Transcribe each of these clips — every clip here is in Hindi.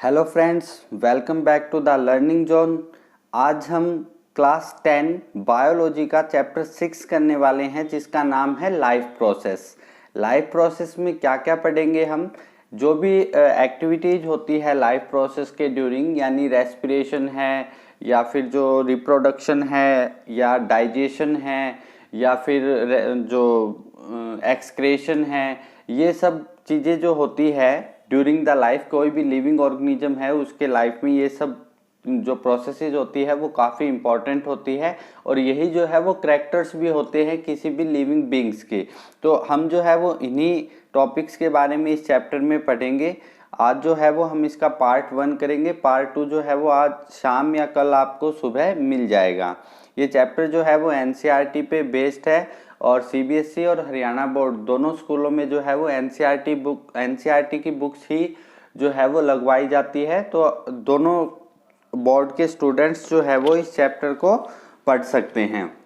Hello friends, welcome back to the learning zone. आज हम क्लास 10 बायोलॉजी का चैप्टर 6 करने वाले हैं, जिसका नाम है लाइफ प्रोसेस। लाइफ प्रोसेस में क्या क्या पढ़ेंगे हम? जो भी एक्टिविटीज होती है लाइफ प्रोसेस के ड्यूरिंग, यानी रेस्पिरेशन है या फिर जो रिप्रोडक्शन है या डाइजेशन है या फिर जो एक्सक्रेशन है, ये सब चीज़ें जो होती है ड्यूरिंग द लाइफ, कोई भी लिविंग ऑर्गेनिज्म है उसके लाइफ में ये सब जो प्रोसेसेस होती है वो काफ़ी इंपॉर्टेंट होती है, और यही जो है वो करैक्टर्स भी होते हैं किसी भी लिविंग बींग्स के। तो हम जो है वो इन्हीं टॉपिक्स के बारे में इस चैप्टर में पढ़ेंगे। आज जो है वो हम इसका पार्ट 1 करेंगे, पार्ट 2 जो है वो आज शाम या कल आपको सुबह मिल जाएगा। ये चैप्टर जो है वो एनसीईआरटी पे बेस्ड है, और सीबीएसई और हरियाणा बोर्ड दोनों स्कूलों में जो है वो एनसीईआरटी की बुक्स ही जो है वो लगवाई जाती है। तो दोनों बोर्ड के स्टूडेंट्स जो है वो इस चैप्टर को पढ़ सकते हैं।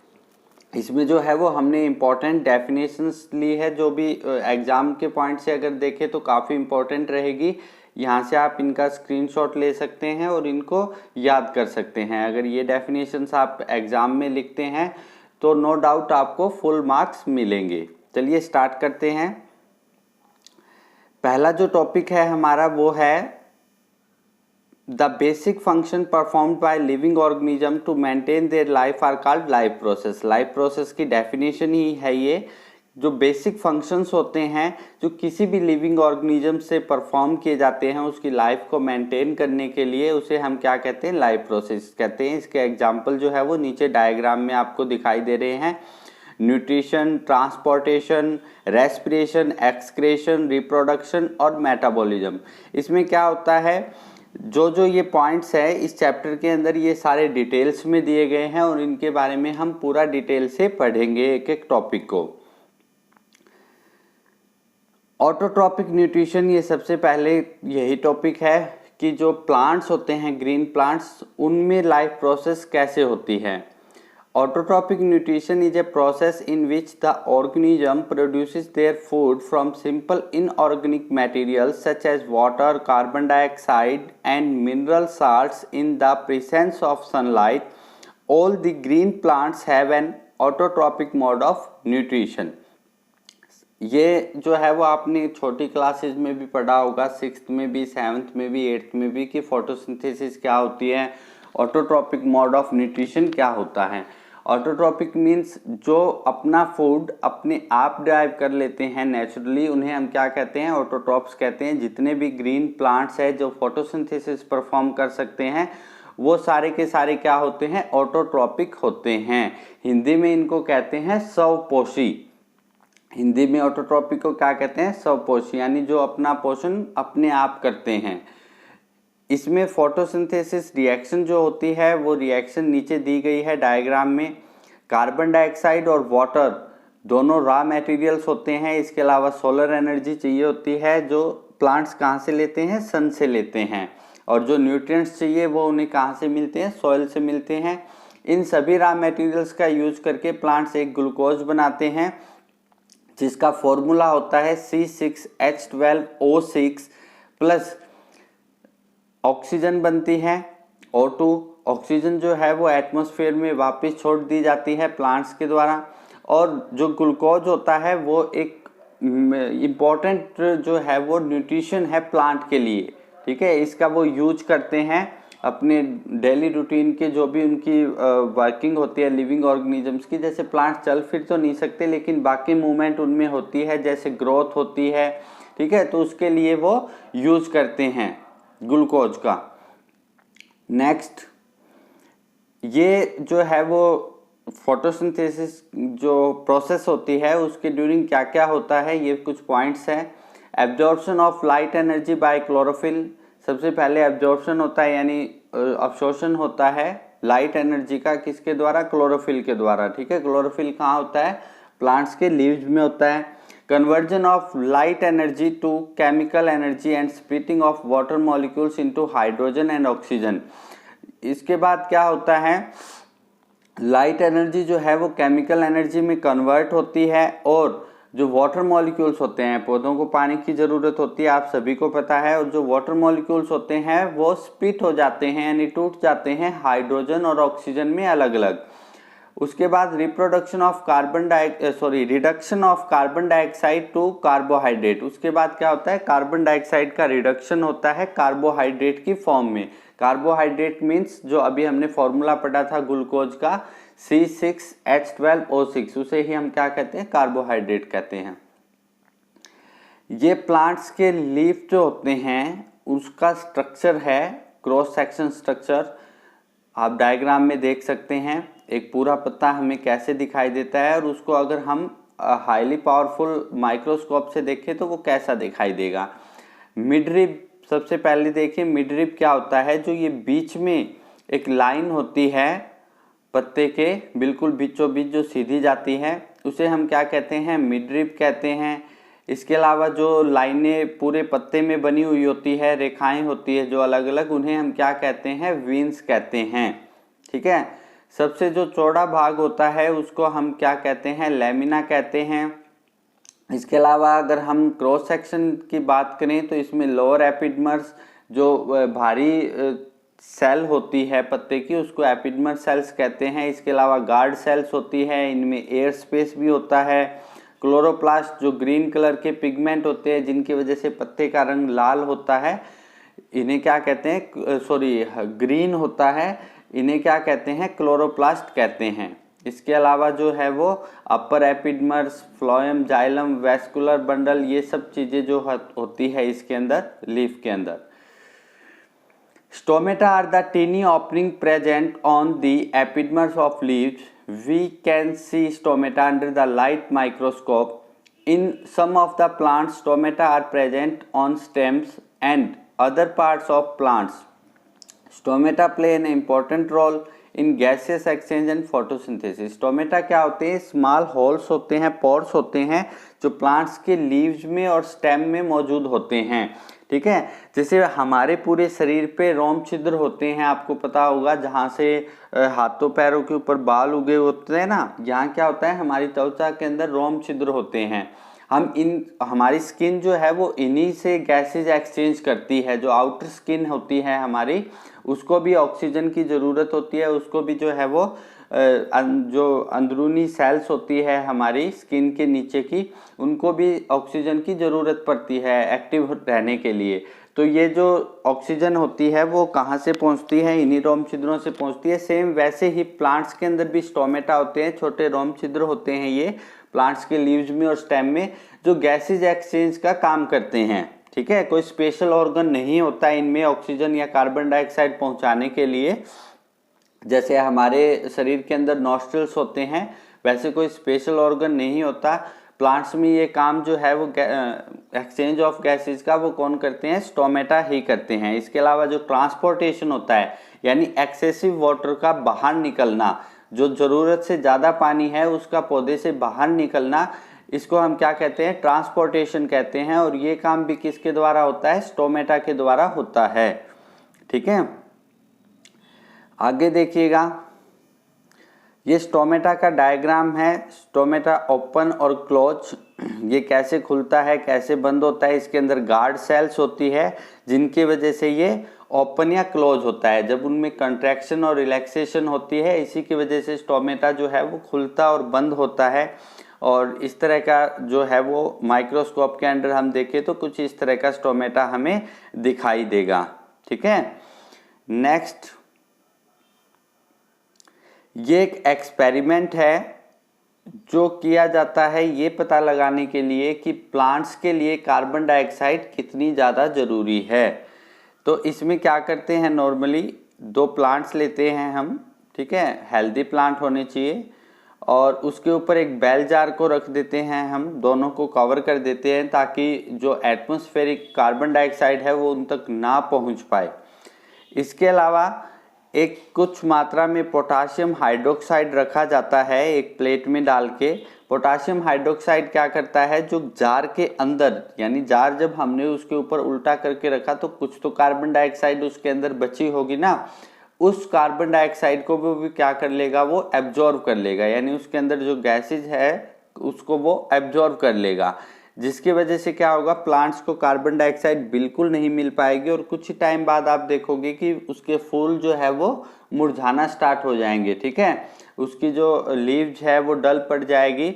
इसमें जो है वो हमने इम्पोर्टेंट डेफिनेशंस ली है, जो भी एग्ज़ाम के पॉइंट से अगर देखें तो काफ़ी इम्पोर्टेंट रहेगी। यहाँ से आप इनका स्क्रीनशॉट ले सकते हैं और इनको याद कर सकते हैं। अगर ये डेफिनेशंस आप एग्ज़ाम में लिखते हैं तो नो डाउट आपको फुल मार्क्स मिलेंगे। चलिए स्टार्ट करते हैं। पहला जो टॉपिक है हमारा वो है the basic function performed by living organism to maintain their life are called life process. Life process की डेफिनेशन ही है ये। जो बेसिक फंक्शंस होते हैं जो किसी भी लिविंग ऑर्गेनिज्म से परफॉर्म किए जाते हैं उसकी लाइफ को मेंटेन करने के लिए, उसे हम क्या कहते हैं? लाइफ प्रोसेस कहते हैं। इसके एग्जांपल जो है वो नीचे डायग्राम में आपको दिखाई दे रहे हैं। Nutrition, transportation, respiration, excretion, reproduction और मेटाबॉलिज्म। इसमें क्या होता है, जो ये पॉइंट्स है इस चैप्टर के अंदर ये सारे डिटेल्स में दिए गए हैं, और इनके बारे में हम पूरा डिटेल से पढ़ेंगे एक एक टॉपिक को। ऑटोट्रॉपिक न्यूट्रिशन, ये सबसे पहले यही टॉपिक है कि जो प्लांट्स होते हैं, ग्रीन प्लांट्स, उनमें लाइफ प्रोसेस कैसे होती है। Autotrophic nutrition is a process in which the organism produces their food from simple inorganic materials such as water, carbon dioxide, and mineral salts in the presence of sunlight. All the green plants have an autotrophic mode of nutrition. ये जो है वो आपने छोटी क्लासेज में भी पढ़ा होगा, 6th में भी, 7th में भी, 8th में भी, कि फोटोसिंथेसिस क्या होती है, ऑटोट्रॉपिक मोड ऑफ न्यूट्रिशन क्या होता है। ऑटोट्रॉपिक मीन्स जो अपना फूड अपने आप ड्राइव कर लेते हैं नेचुरली, उन्हें हम क्या कहते हैं? ऑटोट्रॉप्स कहते हैं। जितने भी ग्रीन प्लांट्स हैं जो फोटोसिंथेसिस परफॉर्म कर सकते हैं वो सारे के सारे क्या होते हैं? ऑटोट्रॉपिक होते हैं। हिंदी में इनको कहते हैं स्वपोषी। हिंदी में ऑटोट्रॉपिक को क्या कहते हैं? स्वपोषी, यानी जो अपना पोषण अपने आप करते हैं। इसमें फोटोसिंथेसिस रिएक्शन जो होती है वो रिएक्शन नीचे दी गई है डायग्राम में। कार्बन डाइऑक्साइड और वाटर दोनों रॉ मटेरियल्स होते हैं। इसके अलावा सोलर एनर्जी चाहिए होती है, जो प्लांट्स कहाँ से लेते हैं? सन से लेते हैं। और जो न्यूट्रिएंट्स चाहिए वो उन्हें कहाँ से मिलते हैं? सॉइल से मिलते हैं। इन सभी रॉ मटेरियल्स का यूज करके प्लांट्स एक ग्लूकोज बनाते हैं, जिसका फॉर्मूला होता है C6H12O6 प्लस ऑक्सीजन बनती है O2। ऑक्सीजन जो है वो एटमॉस्फेयर में वापस छोड़ दी जाती है प्लांट्स के द्वारा, और जो ग्लूकोज होता है वो एक इम्पॉर्टेंट जो है वो न्यूट्रिशन है प्लांट के लिए। ठीक है, इसका वो यूज करते हैं अपने डेली रूटीन के, जो भी उनकी वर्किंग होती है लिविंग ऑर्गेनिजम्स की। जैसे प्लांट चल फिर तो नहीं सकते, लेकिन बाकी मूवमेंट उनमें होती है, जैसे ग्रोथ होती है। ठीक है, तो उसके लिए वो यूज करते हैं ग्लूकोज का। नेक्स्ट, ये जो है वो फोटोसिंथेसिस जो प्रोसेस होती है उसके ड्यूरिंग क्या क्या होता है, ये कुछ पॉइंट्स हैं। Absorption of light energy by chlorophyll. सबसे पहले एब्जॉर्प्शन होता है, यानी अवशोषण होता है लाइट एनर्जी का। किसके द्वारा? क्लोरोफिल के द्वारा। ठीक है, क्लोरोफिल कहाँ होता है? प्लांट्स के लीव्स में होता है। Conversion of light energy to chemical energy and splitting of water molecules into hydrogen and oxygen. इसके बाद क्या होता है? लाइट एनर्जी जो है वो केमिकल एनर्जी में कन्वर्ट होती है, और जो वाटर मॉलिक्यूल्स होते हैं, पौधों को पानी की ज़रूरत होती है, आप सभी को पता है, और जो वाटर मॉलिक्यूल्स होते हैं वो स्प्लिट हो जाते हैं यानी टूट जाते हैं हाइड्रोजन और ऑक्सीजन में अलग अलग। उसके बाद reduction of carbon dioxide to carbohydrate. उसके बाद क्या होता है, कार्बन डाइऑक्साइड का रिडक्शन होता है कार्बोहाइड्रेट की फॉर्म में। कार्बोहाइड्रेट मीन्स जो अभी हमने फॉर्मूला पढ़ा था ग्लूकोज का C6H12O6, उसे ही हम क्या कहते हैं, कार्बोहाइड्रेट कहते हैं। ये प्लांट्स के लीफ जो होते हैं उसका स्ट्रक्चर है क्रॉस सेक्शन स्ट्रक्चर, आप डायग्राम में देख सकते हैं। एक पूरा पत्ता हमें कैसे दिखाई देता है और उसको अगर हम हाईली पावरफुल माइक्रोस्कोप से देखें तो वो कैसा दिखाई देगा। मिड रिब सबसे पहले देखिए, मिड रिब क्या होता है, जो ये बीच में एक लाइन होती है पत्ते के बिल्कुल बीचों बीच जो सीधी जाती है उसे हम क्या कहते हैं, मिड रिब कहते हैं। इसके अलावा जो लाइनें पूरे पत्ते में बनी हुई होती है, रेखाएं होती है जो अलग अलग, उन्हें हम क्या कहते हैं, वीन्स कहते हैं। ठीक है, सबसे जो चौड़ा भाग होता है उसको हम क्या कहते हैं, लैमिना कहते हैं। इसके अलावा अगर हम क्रॉस सेक्शन की बात करें तो इसमें लोअर एपिडर्मिस जो भारी सेल होती है पत्ते की उसको एपिडर्मिस सेल्स कहते हैं। इसके अलावा गार्ड सेल्स होती है, इनमें एयर स्पेस भी होता है। क्लोरोप्लास्ट जो ग्रीन कलर के पिगमेंट होते हैं जिनकी वजह से पत्ते का रंग लाल होता है, इन्हें क्या कहते हैं, ग्रीन होता है, इन्हें क्या कहते हैं, क्लोरोप्लास्ट कहते हैं। इसके अलावा जो है वो upper epidermis, phloem, xylem, vascular bundle, ये सब चीजें जो होती है इसके अंदर, लीफ के अंदर। Stomata are the tiny opening present on the epidermis of leaves. We can see stomata under the light microscope. In some of the plants, stomata are present on stems and other parts of plants. Stomata play an important role in gaseous exchange and photosynthesis. Stomata क्या होते हैं, स्मॉल होल्स होते हैं, पोर्स होते हैं जो प्लांट्स के लीव्स में और स्टेम में मौजूद होते हैं। ठीक है, जैसे हमारे पूरे शरीर पे रोम छिद्र होते हैं, आपको पता होगा, जहाँ से हाथों पैरों के ऊपर बाल उगे होते हैं ना, यहाँ क्या होता है, हमारी त्वचा के अंदर रोम छिद्र होते हैं। हमारी स्किन जो है वो इन्हीं से गैसेज एक्सचेंज करती है। जो आउटर स्किन होती है हमारी, उसको भी ऑक्सीजन की ज़रूरत होती है, उसको भी जो है वो जो अंदरूनी सेल्स होती है हमारी स्किन के नीचे की, उनको भी ऑक्सीजन की ज़रूरत पड़ती है एक्टिव रहने के लिए। तो ये जो ऑक्सीजन होती है वो कहाँ से पहुँचती है, इन्हीं रोम छिद्रों से पहुँचती है। सेम वैसे ही प्लांट्स के अंदर भी स्टोमेटा होते हैं, छोटे रोम छिद्र होते हैं ये प्लांट्स के लीव्स में और स्टेम में, जो गैसेज एक्सचेंज का काम करते हैं। ठीक है, कोई स्पेशल ऑर्गन नहीं होता इनमें ऑक्सीजन या कार्बन डाइऑक्साइड पहुंचाने के लिए। जैसे हमारे शरीर के अंदर नॉस्ट्रल्स होते हैं, वैसे कोई स्पेशल ऑर्गन नहीं होता। प्लांट्स में ये काम जो है वो एक्सचेंज ऑफ गैसेज का वो कौन करते हैं, स्टोमेटा ही करते हैं। इसके अलावा जो ट्रांसपोर्टेशन होता है यानी एक्सेसिव वाटर का बाहर निकलना, जो ज़रूरत से ज़्यादा पानी है उसका पौधे से बाहर निकलना, इसको हम क्या कहते हैं, ट्रांसपोर्टेशन कहते हैं। और ये काम भी किसके द्वारा होता है, स्टोमेटा के द्वारा होता है। ठीक है, आगे देखिएगा, ये स्टोमेटा का डायग्राम है। स्टोमेटा ओपन और क्लोज, ये कैसे खुलता है कैसे बंद होता है। इसके अंदर गार्ड सेल्स होती है जिनकी वजह से ये ओपन या क्लोज होता है। जब उनमें कंट्रैक्शन और रिलैक्सेशन होती है, इसी की वजह से स्टोमेटा जो है वो खुलता और बंद होता है। और इस तरह का जो है वो माइक्रोस्कोप के अंदर हम देखें तो कुछ इस तरह का स्टोमेटा हमें दिखाई देगा। ठीक है, नेक्स्ट, ये एक एक्सपेरिमेंट है जो किया जाता है ये पता लगाने के लिए कि प्लांट्स के लिए कार्बन डाइऑक्साइड कितनी ज़्यादा ज़रूरी है। तो इसमें क्या करते हैं, नॉर्मली 2 प्लांट्स लेते हैं हम, ठीक है, हेल्दी प्लांट होने चाहिए, और उसके ऊपर एक बेल जार को रख देते हैं हम, दोनों को कवर कर देते हैं ताकि जो एटमॉस्फेरिक कार्बन डाइऑक्साइड है वो उन तक ना पहुंच पाए। इसके अलावा एक कुछ मात्रा में पोटाशियम हाइड्रोक्साइड रखा जाता है एक प्लेट में डाल के। पोटाशियम हाइड्रोक्साइड क्या करता है, जो जार के अंदर, यानी जार जब हमने उसके ऊपर उल्टा करके रखा तो कुछ तो कार्बन डाइऑक्साइड उसके अंदर बची होगी ना, उस कार्बन डाइऑक्साइड को भी क्या कर लेगा, वो एब्जॉर्ब कर लेगा। यानी उसके अंदर जो गैसेज है उसको वो एब्जॉर्ब कर लेगा, जिसकी वजह से क्या होगा, प्लांट्स को कार्बन डाइऑक्साइड बिल्कुल नहीं मिल पाएगी और कुछ टाइम बाद आप देखोगे कि उसके फूल जो है वो मुरझाना स्टार्ट हो जाएंगे। ठीक है, उसकी जो लीव्स है वो डल पड़ जाएगी,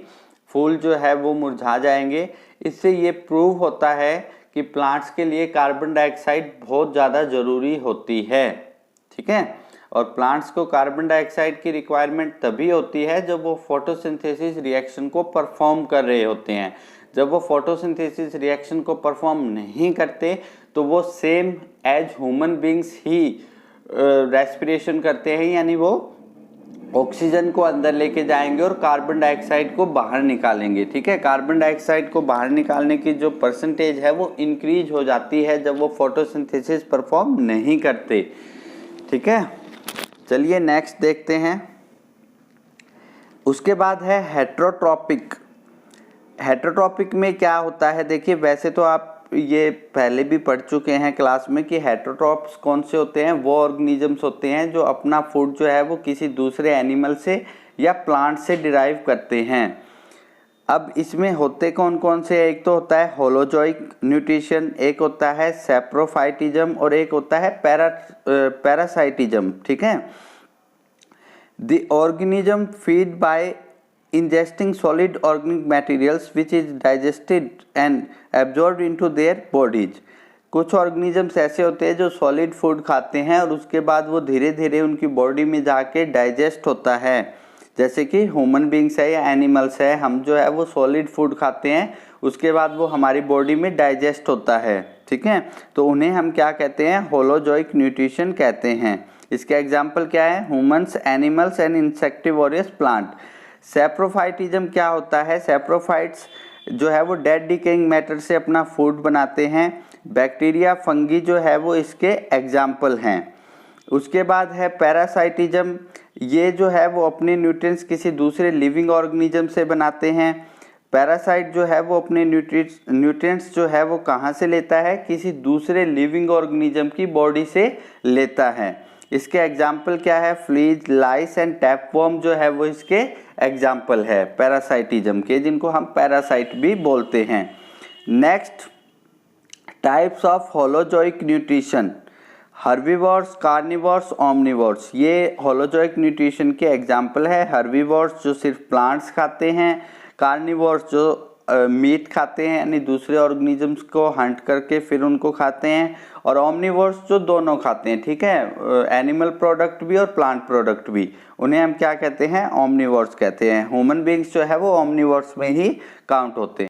फूल जो है वो मुरझा जाएंगे। इससे ये प्रूव होता है कि प्लांट्स के लिए कार्बन डाइऑक्साइड बहुत ज़्यादा ज़रूरी होती है। ठीक है, और प्लांट्स को कार्बन डाइऑक्साइड की रिक्वायरमेंट तभी होती है जब वो फोटोसिंथेसिस रिएक्शन को परफॉर्म कर रहे होते हैं। जब वो फोटोसिंथेसिस रिएक्शन को परफॉर्म नहीं करते तो वो सेम एज ह्यूमन बींग्स ही रेस्पिरेशन करते हैं, यानी वो ऑक्सीजन को अंदर लेके जाएंगे और कार्बन डाइऑक्साइड को बाहर निकालेंगे। ठीक है, कार्बन डाइऑक्साइड को बाहर निकालने की जो परसेंटेज है वो इंक्रीज हो जाती है जब वो फोटोसिंथेसिस परफॉर्म नहीं करते। ठीक है, चलिए नेक्स्ट देखते हैं। उसके बाद है हेट्रोट्रॉपिक। हेट्रोट्रॉपिक में क्या होता है, देखिए वैसे तो आप ये पहले भी पढ़ चुके हैं क्लास में कि हेट्रोट्रॉप्स कौन से होते हैं, वो ऑर्गेनिजम्स होते हैं जो अपना फूड जो है वो किसी दूसरे एनिमल से या प्लांट से डिराइव करते हैं। अब इसमें होते कौन कौन से, एक तो होता है होलोजोइक न्यूट्रिशन, एक होता है सैप्रोफाइटिज्म और एक होता है पैरासाइटिज्म। ठीक है, the organism feed by ingesting solid organic materials which is digested and absorbed into their bodies। कुछ ऑर्गेनिजम्स ऐसे होते हैं जो सॉलिड फूड खाते हैं और उसके बाद वो धीरे धीरे उनकी बॉडी में जाके डाइजेस्ट होता है, जैसे कि ह्यूमन बींग्स है या एनिमल्स है, हम जो है वो सॉलिड फूड खाते हैं, उसके बाद वो हमारी बॉडी में डाइजेस्ट होता है। ठीक है, तो उन्हें हम क्या कहते हैं, होलोजोइक न्यूट्रिशन कहते हैं। इसके एग्जाम्पल क्या है, ह्यूमन्स, एनिमल्स एंड इंसेक्टिवोरियस प्लांट। सैप्रोफाइटिज्म क्या होता है, सैप्रोफाइट्स जो है वो डेड डिकेइंग मैटर से अपना फूड बनाते हैं, बैक्टीरिया, फंगी जो है वो इसके एग्जाम्पल हैं। उसके बाद है पैरासाइटिज्म, ये जो है वो अपने न्यूट्रिएंट्स किसी दूसरे लिविंग ऑर्गेनिज्म से बनाते हैं। पैरासाइट जो है वो अपने न्यूट्रिएंट्स जो है वो कहाँ से लेता है, किसी दूसरे लिविंग ऑर्गेनिज्म की बॉडी से लेता है। इसके एग्जाम्पल क्या है, फ्लीज, लाइस एंड टैपवर्म जो है वो इसके एग्जाम्पल है पैरासाइटिज्म के, जिनको हम पैरासाइट भी बोलते हैं। Next, types of holozoic nutrition, herbivores, carnivores, omnivores. ये होलोजोइक न्यूट्रिशन के एग्जाम्पल है। हर्बीवोर्स जो सिर्फ प्लांट्स खाते हैं, कार्निवोर्स जो मीट खाते हैं यानी दूसरे ऑर्गेनिजम्स को हंट करके फिर उनको खाते हैं, और ओमनिवोर्स जो दोनों खाते हैं। ठीक है, एनिमल प्रोडक्ट भी और प्लांट प्रोडक्ट भी, उन्हें हम क्या कहते हैं, ओमनिवोर्स कहते हैं। ह्यूमन बींग्स जो है वो ओमनिवोर्स में ही काउंट होते हैं।